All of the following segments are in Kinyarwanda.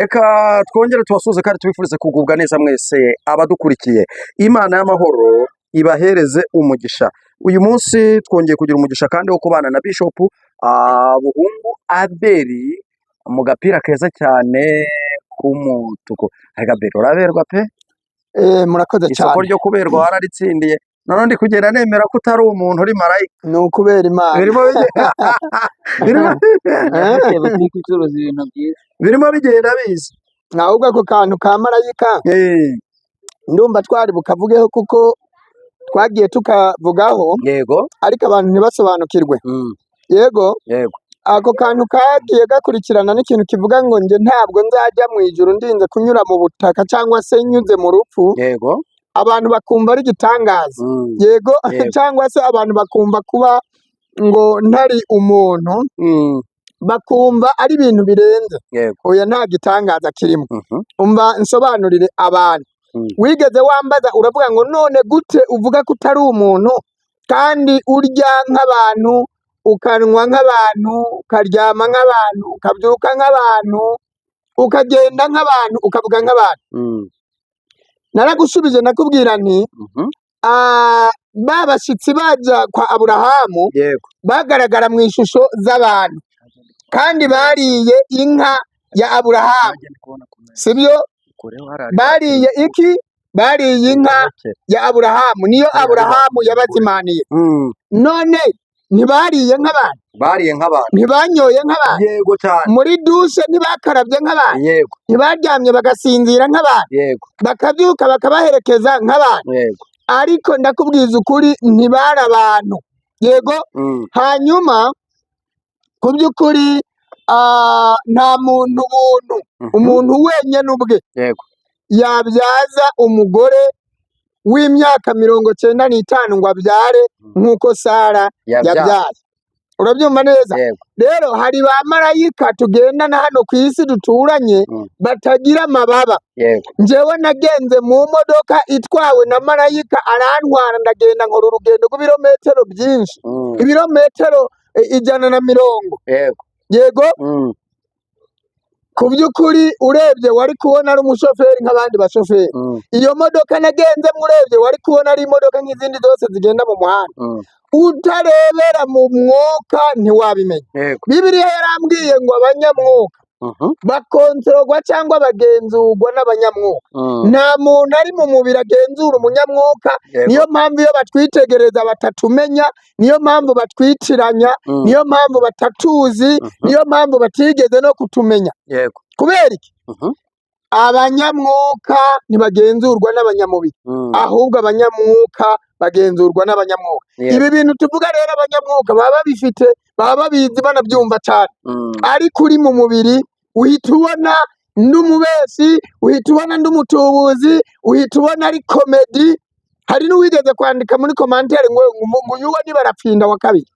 Reka twongere tubasuhuze kandi tubifurize kugubwa neza mwese abadukurikiye. Imana y'amahoro ibahereze umugisha. Uyu munsi twongeye kugira umugisha kandi wo kubana na Bishop Buhungu Abeli mu gapira keza cyane k'umutuku. Arega Abeli uraberwa pe? Murakoze cyane. Isoko ryo kuberwa wararitsindiye. None ndi kugenda nemera ko utari umuntu uri marayika. Ni ukubera Imana. Birimo bigenda biza. Ahubwo ako kantu ka marayika ndumva twari bukavugeho kuko twagiye tukavugaho, Yego. ariko abantu ntibasobanukirwe. Yego. Yego. Ako kantu kagiye gakurikirana n'ikintu kivuga ngo nje ntabwo nzajya mu ijuru ndinze kunyura mu butaka cyangwa se nyuze mu rupfu. Yego. Abantu bakumva ari igitangaza. Yego. Yego. Cyangwa se abantu bakumva kuba ngo ntari umuntu, bakumva ari ibintu birenze. Yego. Oya, nta gitangaza kirimo. Umva nsobanurire abantu. Wigeze wambaza uravuga ngo none gute uvuga ko utari umuntu kandi urya nk'abantu, ukanywa nk'abantu, ukaryama nk'abantu, ukabyuka nk'abantu, ukagenda nk'abantu, ukavuga nk'abantu? Naragusubije nakubwira nti ba bashyitsi baza kwa Aburahamu Yego. bagaragara mu ishusho z'abantu kandi bariye inka ya Aburahamu, sibyo? Bariye iki? Bariye inka ya Aburahamu, niyo Aburahamu yabazimaniye. None ntibariye nk'abantu? Bariye nk'abantu. Ntibanyoye nk'abantu? Yego cyane. Muri dushe ntibakarabye nk'abantu? Yego. Ntibaryamye bagasinzira nk'abantu? Yego. Bakabyuka bakabaherekeza nk'abantu? Yego. Ariko ndakubwiza ukuri ntibari abantu. Yego. Hanyuma ku by'ukuri nta muntu buntu, umuntu wenyine ubwe Yego. yabyaza umugore w'imyaka 95 ngo abyare nk'uko Sara yabyaye. Urabyumva neza? Yego. Rero hari ba marayika tugendana hano ku isi duturanye batagira amababa. Yego. Njyewe nagenze mu modoka itwawe na marayika arantwara, ndagenda nkora urugendo rw'ibirometero byinshi, ibirometero 150. Yego. Yego. Ku by'ukuri urebye wari kubona ari umushoferi nk'abandi bashoferi. Iyo modoka nagenze urebye wari kubona ari imodoka nk'izindi zose zigenda mu muhanda. Utarebera mu mwuka ntiwabimenya. Yego. Bibiliya yarambwiye ngo abanyamwuka bakontororwa cyangwa bagenzurwa n'abanyamwuka. Nta muntu ari mu mubiri agenzura umunyamwuka. Yego. Niyo mpamvu iyo batwitegereza batatumenya, niyo mpamvu batwitiranya, niyo mpamvu batatuzi, niyo mpamvu batigeze no kutumenya. Yego. Kubera iki? Abanyamwuka ntibagenzurwa n'abanyamubiri, ahubwo abanyamwuka bagenzurwa n'abanyamwuka. Yego. Ibi bintu tuvuga rero abanyamwuka baba babifite, baba babizi banabyumva cyane. Ariko uri mu mubiri uhita ubona ndi umubeshyi, uhita ubona ndi umutubuzi, uhita ubona ari komedi. Hari n'uwigeze kwandika muri komantere ngo uyuwe ni barapfinda wa kabiri.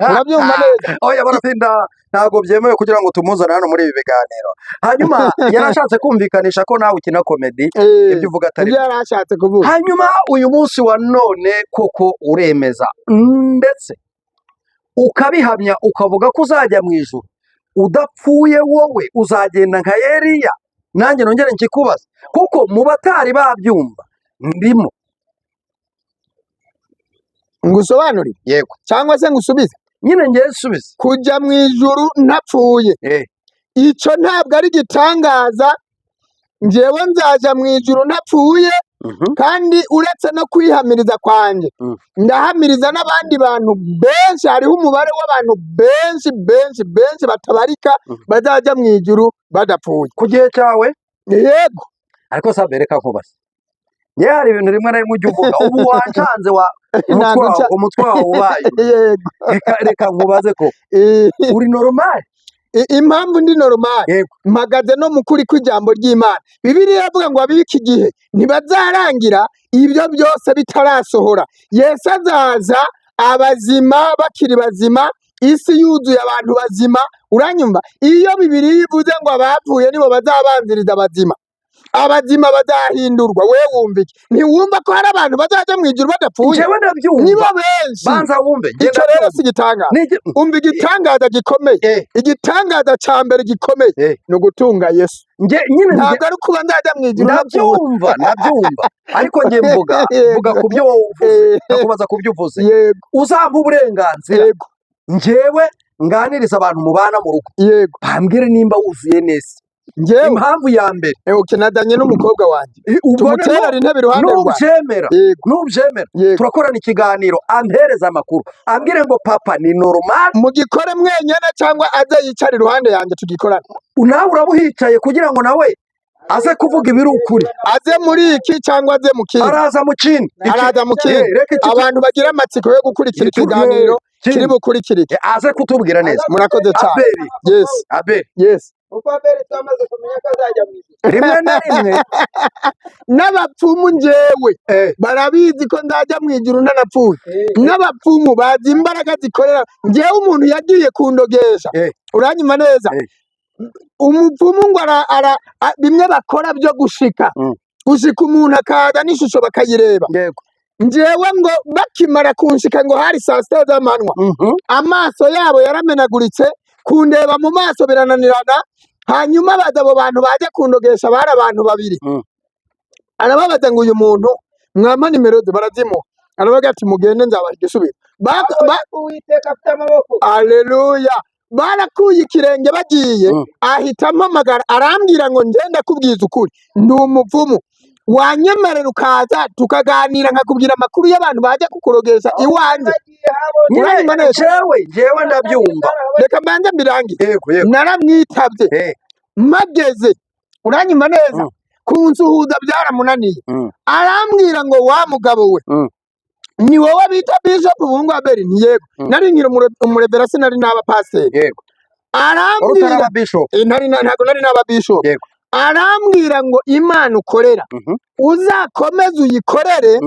Urabyumva neza? Oya, barapfinda ntabwo byemewe kugira ngo tumuzane hano muri ibi biganiro. Hanyuma yarashatse kumvikanisha ko nawe ukina komedi, ibyo uvuga atari ibyo yarashatse kuvuga. Hanyuma uyu munsi wa none koko uremeza ndetse ukabihamya ukavuga ko uzajya mu ijuru udapfuye, wowe uzagenda nka Eliya. Nanjye nongere nkikubaza kuko mu batari babyumva ndimo. Ngusobanurire? Yego. Cyangwa se ngusubize? Nyine ngiye nsubize. Kujya mu ijuru ntapfuye, icyo ntabwo ari gitangaza. Njyewe nzaja mu ijuru ntapfuye, kandi uretse no kwihamiriza kwanjye ndahamiriza n'abandi bantu benshi. Hariho umubare w'abantu benshi batabarika bazajya mu ijuru badapfuye ku gihe cyawe. Yego. Ariko sabe reka nkubaze, yewe hari ibintu rimwe na rimwe ujya uvuga ubu wancanze umutwe wawe ubaye. Yego. Reka nkubaze ko uri normal. Impamvu ndi normal, mpagaze no mu kuri kw'ijambo ry'Imana. Bibiliya iravuga ngo ab'iki gihe ntibazarangira ibyo byose bitarasohora. Yesu azaza abazima bakiri bazima, isi yuzuye abantu bazima. Uranyumva? Iyo Bibiliya ivuze ngo abapfuye nibo bazabanziriza abazima, abazima bazahindurwa. We wumva iki? Ntiwumva ko hari abantu bazaja mu ijuru badapfuye? njyewe ndabyumva Nibo benshi. banza wumve Icyo rero si igitangaza. Umva igitangaza gikomeye. Igitangaza ca mbere gikomeye ni ugutunga Yesu. nyine Ntabwo ari kuba ndaja mu ijuru napfuye. ndabyumva ariko njye mvuga ku byo wowe uvuze ndakubaza ku byo uvuze Yego. uzampa uburenganzira Yego. njyewe nganiriza abantu mubana mu rugo Yego. bambwire nimba wuzuye neza Njyewe impamvu ya mbere ukinadanye n'umukobwa wanjye tumuterera intebe iruhande rwawe. nubyemera Yego. turakorana ikiganiro ampereza amakuru ambwire ngo papa ni normal mugikore mwenyene cyangwa aze yicara iruhande yanjye tugikorana. nawe uraba uhicaye kugira ngo nawe aze kuvuga ibiri ukuri aze muri iki cyangwa aze mu kindi. araza mu kindi abantu bagira amatsiko yo gukurikira ikiganiro kiri bukurikirike aze kutubwira neza. Murakoze cyane. Abeli yes uko Abeli twamaze kumenya ko azajya mu ijuru. rimwe na rimwe n'abapfumu njyewe barabizi ko nzajya mu ijuru ntanapfuye. N'abapfumu bazi imbaraga zikorera. Njyewe umuntu yagiye kundogesha uranyuma neza. Umupfumu ngo bimwe bakora byo gushika umuntu akaza n'ishusho bakayireba. Njyewe ngo bakimara kunshika ngo hari saa sita z'amanywa amaso yabo yaramenaguritse, kundeba mu maso birananirana. Hanyuma baza abo bantu baje kundogesha bari abantu babiri. Arababaza ngo uyu muntu mwama nimero ze barazimuha. Arabaga ati mugende nzabaha igisubizo. Uwiteka afite amaboko. Aleluya. Barakuye ikirenge bagiye ahita ampamagara arambwira ngo ngenda kubwiza ukuri ndi umupfumu wanyemerera ukaza tukaganira nkakubwira amakuru y'abantu baje kukurogesha iwanjye. Jewe ndabyumva reka mbanze mbirangize. Naramwitabye mageze uranyuma neza kunsuhuza byaramunaniye. Arambwira ngo wa mugabo we ni wowe bita Bishop Bungu Abeli? Ni yego. Nari nkiri umurevera sinari n'aba pasiteri. Arambwira ntabwo nari n'aba bishop. Arambwira ngo Imana ukorera uzakomeze uyikorere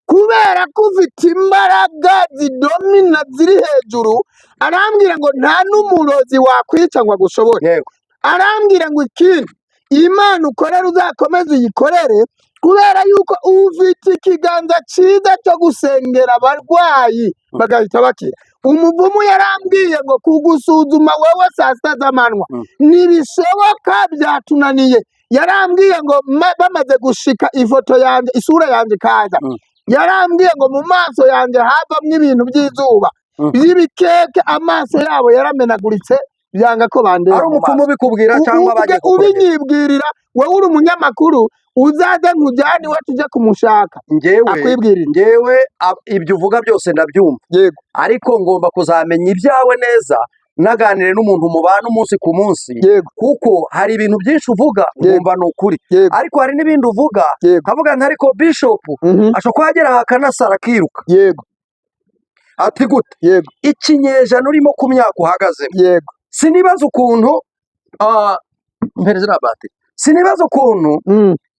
kubera ko ufite imbaraga zidomina ziri hejuru. Arambwira ngo nta n'umurozi wakwica ngo agushobore. Arambwira ngo ikindi Imana ukorera uzakomeze uyikorere kubera yuko ufite ikiganza cyiza cyo gusengera abarwayi bagahita bakira. Umuvumu yarambwiye ngo kugusuzuma wowe saa sita z'amanywa ntibishoboka byatunaniye. Yarambwiye ngo bamaze gushika ifoto yanjye isura yanjye ikaza. Yarambwiye ngo mu maso yanjye havamwo ibintu by'izuba by'ibikeke, amaso yabo yaramenaguritse byanga ko bandeba. Ari umupfumu ubikubwira cyangwa bagiye kukurega? Ubinyibwirira wowe uri umunyamakuru uzaze nkujyane iwe tujye kumushaka akwibwirira. Njyewe ibyo uvuga byose ndabyumva. Yego. Ariko ngomba kuzamenya ibyawe neza naganire n'umuntu mubana umunsi ku munsi. Yego. Kuko hari ibintu byinshi uvuga ngomba ni ukuri. Ariko hari n'ibindi uvuga nkavuga nti ariko Bishop ashobora kuba yagera aha akanasara akiruka. Yego. Ati gute? Yego. Ikinyejana urimo ku myaka uhagazemo. Yego. Sinibaza ukuntu sinibaza ukuntu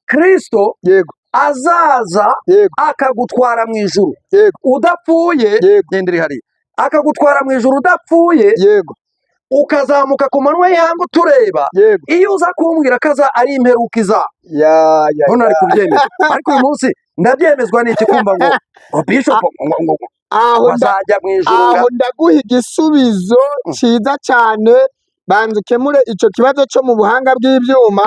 Kristo azaza akagutwara mu ijuru udapfuye. Gendera hariya akagutwara mu ijuru udapfuye ukazamuka ku manywa y'ihangu tureba. Iyo uza kumbwira ko ari imperuka izaba hano ari kubyemeza. Ariko uyu munsi ndabyemezwa n'iki kumva ngo Bishop bazajya mu ijuru? Aho ndaguha igisubizo cyiza cyane. Banza ukemure icyo kibazo cyo mu buhanga bw'ibyuma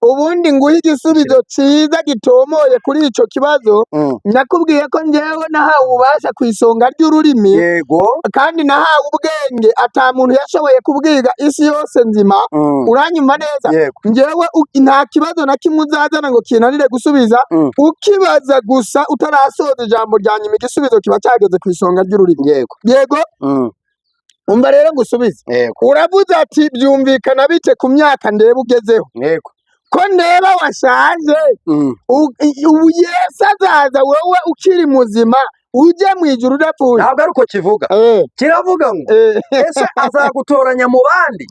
ubundi nguhe igisubizo cyiza gitomoye kuri icyo kibazo. Nakubwiye ko njyewe nahawe ububasha ku isonga ry'ururimi kandi nahawe ubwenge ata muntu yashoboye kubwiga isi yose nzima. Uranyuma neza? Njyewe nta kibazo na kimwe uzazana ngo kinanire gusubiza. Ukibaza gusa utarasoza ijambo rya nyuma igisubizo kiba cyageze ku isonga ry'ururimi. Yego. Umva rero ngusubize. Uravuze ati byumvikana bite ku myaka ndeba ugezeho? Ko ndeba washaje. Ubu Yesu azaza wowe ukiri muzima ujye mu ijuru udapfuye. Ntabwo ari uko kivuga. Kiravuga ngo ese azagutoranya mu bandi.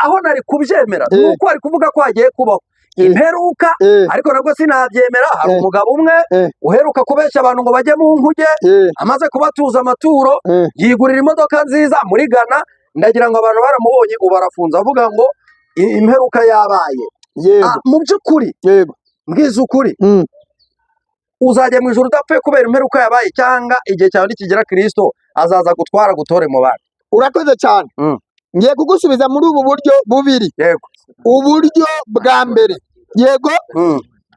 Aho nari kubyemera nuko ari kuvuga ko hagiye kubaho imperuka. Ariko nabwo sinabyemera. Hari umugabo umwe uheruka kubeshya abantu ngo bajye mu nkuge amaze kubatuza amaturo yigurira imodoka nziza muri Ghana. Ndagira ngo abantu baramubonye ubu barafunze avuga ngo imperuka yabaye. Mu by'ukuri mbwiza ukuri uzajya mu ijuru udapfuye kubera imperuka yabaye, cyangwa igihe cyawe nikigera Kristo azaza gutwara gutore mu bandi? urakoze cyane. Ngiye kugusubiza muri ubu buryo bubiri. Yego. Uburyo bwa mbere, yego,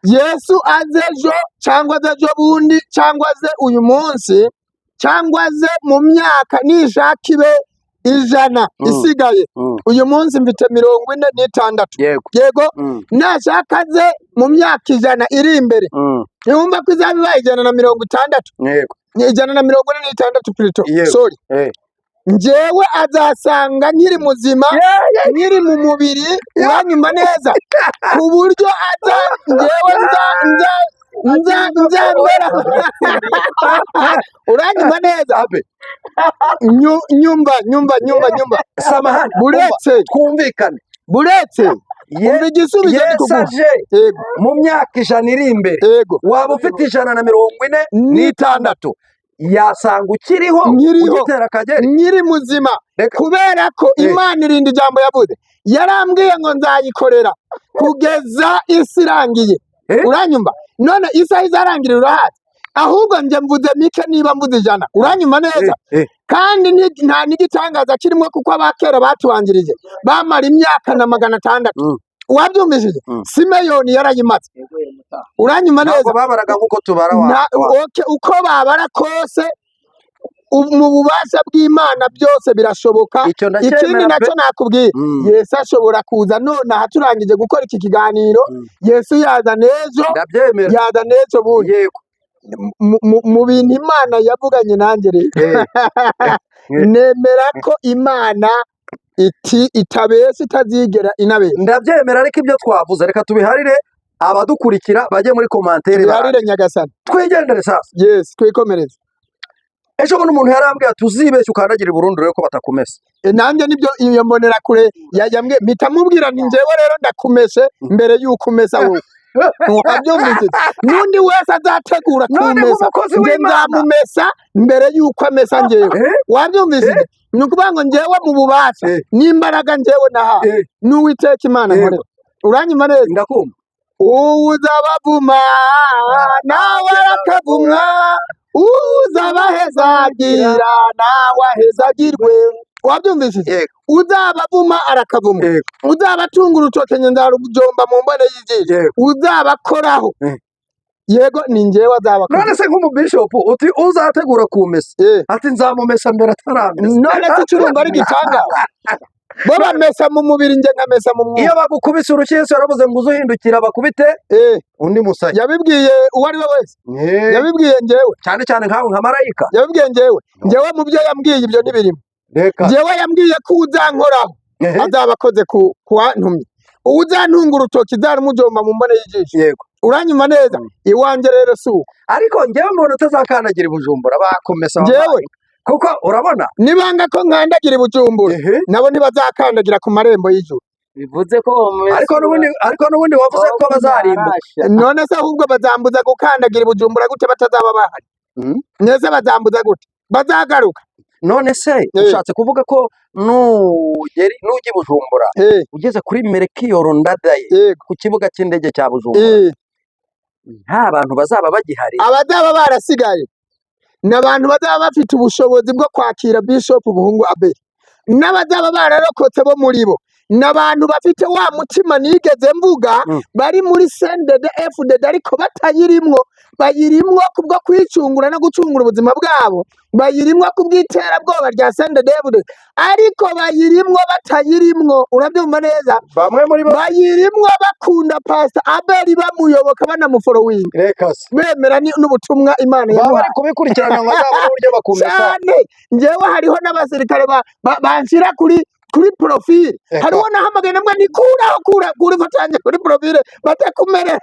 Yesu aze ejo cyangwa aze ejo bundi cyangwa aze uyu munsi cyangwa aze mu myaka nishaka ibe 100 isigaye. Uyu munsi mfite 46. Yego. Nashaka aze mu myaka 100 iri imbere, yumva ko izaba ibaye 160. Yego. 146 Plutôt. Sorry. Njyewe azasanga nkiri muzima, nkiri mu mubiri, uranyumva neza, ku buryo aza njyewe nzambera uranyumva neza. Nyumva Samahani, buretse twumvikane, buretse umva igisubizo yesaje mu myaka 100 iri imbere, waba ufite 146, yasanga ukiriho ugitera akagera nkiri muzima, kubera ko Imana irinda ijambo yavuze. Yarambwiye ngo nzayikorera kugeza isi irangiye. Uranyumva? None isaha izarangirira urahazi, ahubwo njye mvuze mike niba mvuze 100. Uranyumva neza? Kandi nta n'igitangaza kirimo, kuko abakera batubanjirije bamara imyaka na 600. Wabyumvishije? Simeyoni yarayimaze. Uranyumva neza? Ntabwo babaraga nkuko tubara uko babara kose, mu bubasha bw'Imana byose birashoboka. Ikindi nacyo nakubwiye, Yesu ashobora kuza none aha turangije gukora iki kiganiro. Yesu yaza n'ejo, yaza n'ejo bundi. Mu bintu Imana yavuganye nanjye rero nemera ko Imana itabeshya, itazigera inabeshya. Ndabyemera, ariko ibyo twavuze reka tubiharire abadukurikira, bajye muri commentaire biharire Nyagasani. Twigendere sasa. Yes, twikomereze. Ejo buno umuntu yarambwiye ati uzibeshye ukandagira burundu rero ko batakumese. Nanjye nibyo iyo mbonera kure yajyambwe, mpita mubwira nti njyewe rero ndakumese mbere y'uko umesa wowe. Wabyumvise? N'undi wese azategura kumesa, njye nzamumesa mbere y'uko amesa njyewe. Wabyumvise? Ni ukuvuga ngo njyewe mu bubasha n'imbaraga njyewe nahawe n'Uwiteka Imana nkorera. Uranyumva neza? Ndakumva. Uzabavuma nawe arakavumwa, uzabahezagira nawe ahezagirwe. Wabyumvise? Uzabavuma arakavumwa, uzabatunga urutoke ndarujomba mu mbone y'ijisho, uzabakoraho yego ni njyewe azabakora. None se nk'umubishop uti uzategura kumesa, ati nzamumesa mbere ataramesa. None se kirumva ari gitanga bo bamesa mu mubiri, nje nkamesa mu mwuka. Iyo bagukubise urushyi Yesu yaravuze ngo uzuhindukira bakubite undi musaya. Yabibwiye uwo ari we wese. Yabibwiye njyewe cyane cyane nkawe nka marayika. Yabibwiye njyewe mu byo yambwiye ibyo ntibirimo. Njyewe yambwiye ko uzankoraho azabakoze ku wantumye, uzantunga urutoki zarumujomba mu mbone y'ijisho. Yego. Uranyuma neza? Iwanjye rero si uko. Ariko njyewe mbona utazakandagira i Bujumbura bakomesa njyewe, kuko urabona nibanga ko nkandagira i Bujumbura nabo ntibazakandagira ku marembo y'ijuru. Bivuze ko ariko n'ubundi wavuze ko bazarimbuka. None se ahubwo bazambuza gukandagira i Bujumbura gute batazaba bahari? Nese bazambuza gute? Bazagaruka. None se ushatse kuvuga ko nujya i Bujumbura ugeze kuri Melchior Ndadaye ku kibuga cy'indege cya Bujumbura, nta bantu bazaba bagihari? Abazaba barasigaye n'abantu bazaba bafite ubushobozi bwo kwakira Bishop Buhungu Abel, n'abazaba bararokotse bo muri bo, n'abantu bafite wa mutima nigeze mvuga, bari muri CNDD FDD ariko batayirimwo, bayirimwo kubwo kwicungura no gucungura ubuzima bwabo, bayirimwo kubw'iterabwoba rya CNDD FDD ariko bayirimwo batayirimwo. Urabyumva neza? Bamwe muri bo bayirimwo bakunda Pastor Abel, bamuyoboka banamuforowinga, bemera n'ubutumwa Imana yamuhaye, bari kubikurikirana ngo azabone uburyo bakumesa cyane. Njyewe hariho n'abasirikare banshira kuri profile, hariho nahamagaye namwe kuri fatanye kuri profile batakumerera.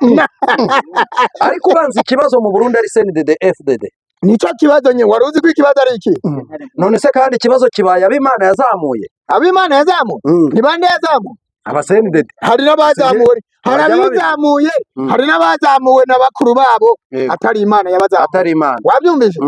Ariko ubanza ikibazo mu Burundi ari CNDD FDD, nicyo kibazo nye. Wari uzi ko ikibazo ari iki? None se kandi ikibazo kibaye ab'Imana yazamuye. Ab'Imana yazamuye ni bande yazamuye? Aba-CNDD. Hari n'abazamuye, hari abizamuye, hari n'abazamuwe na bakuru babo, atari Imana yabazamuye, atari Imana. Wabyumvise?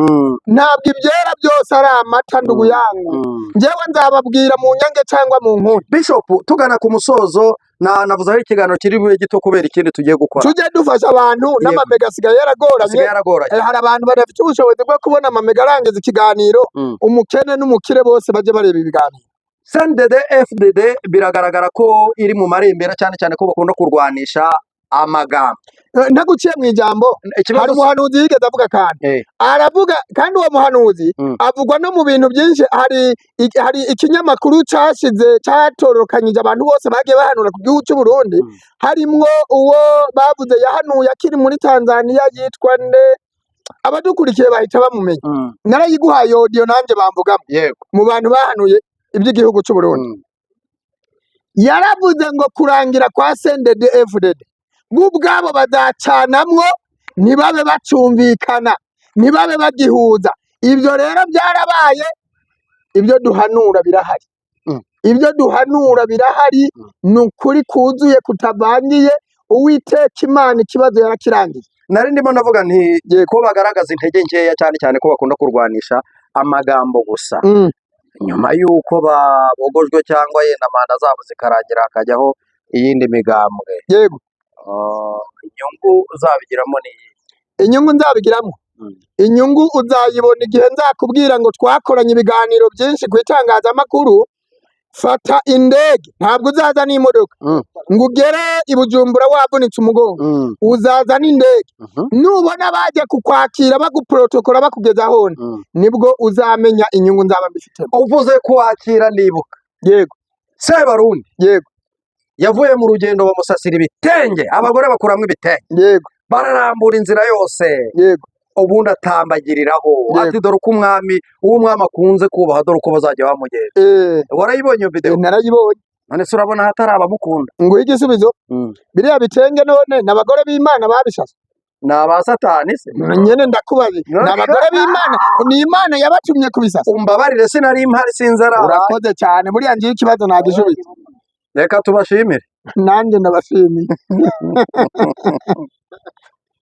Ntabwo ibyera byose ari amata ndugu yangu. Njyewe nzababwira mu nyange cyangwa mu nkuru. Bishop, tugana ku musozo, navuze aho ikiganiro kiri bube gito kubera ikindi tugiye gukora. tujye dufasha abantu Yego. n'amamega asigaye yaragoranye. Asigaye yaragoranye. Hari abantu badafite ubushobozi bwo kubona amamega arangiza ikiganiro, umukene n'umukire bose baje bareba ibiganiro. CNDD FDD biragaragara ko iri mu marembera cyane cyane ko bakunda kurwanisha amagambo. Ntaguciye mu ijambo, hari umuhanuzi yigeze avuga kandi aravuga, kandi uwo muhanuzi avugwa no mu bintu byinshi. Hari ikinyamakuru cyatororokanyije abantu bose bagiye bahanura ku gihugu cy'u Burundi, harimwo uwo bavuze yahanuye akiri muri Tanzania yitwa nde, abadukurikiye bahita bamumenya. Narayiguhaye audio nanjye bamvugamo mu bantu bahanuye iby'igihugu cy'u Burundi. Yaravuze ngo kurangira kwa CNDD FDD bo ubwabo bazacanamwo, ntibabe bacumvikana, ntibabe bagihuza. Ibyo rero byarabaye. Ibyo duhanura birahari, ibyo duhanura birahari, ni ukuri kuzuye kutavangiye. Uwiteka Imana ikibazo yarakirangiye. Nari ndimo navuga nti ko bagaragaza intege nkeya cyane cyane ko bakunda kurwanisha amagambo gusa, nyuma y'uko babogojwe cyangwa yenda manda zabo zikarangira hakajyaho iyindi migambwe. Yego. Inyungu uzabigiramo ni inyungu nzabigiramo, inyungu uzayibona igihe nzakubwira ngo twakoranye ibiganiro byinshi ku itangazamakuru. Fata indege, ntabwo uzaza n'imodoka ngo ugere i Bujumbura wavunitse umugongo, uzaza n'indege. Nubona bajya kukwakira baguprotokora bakugeza aho, nibwo uzamenya inyungu nzaba mbifitemo. Uvuze kwakira ndibuka. Yego. Sebarundi. Yego. Yavuye mu rugendo bamusasira ibitenge, abagore bakuramo ibitenge. Yego. Bararambura inzira yose. Yego. Ubundi atambagiriraho. Ati dore uko uw'umwami akunze kubaha, dore uko bazajya bamugenda. Warayibonye iyo video? Narayibonye. None se urabona hatari abamukunda? Ngo igisubizo biriya bitenge none n'abagore b'Imana babishase, ni aba Satani se? nyene ndakubaze, n'abagore b'Imana, ni Imana yabatumye kubisasa. Umbabarire sinari impari sinzara. Urakoze cyane, buriya ngiye ikibazo nagishubije. Reka tubashimire. Nanjye ndabashimiye.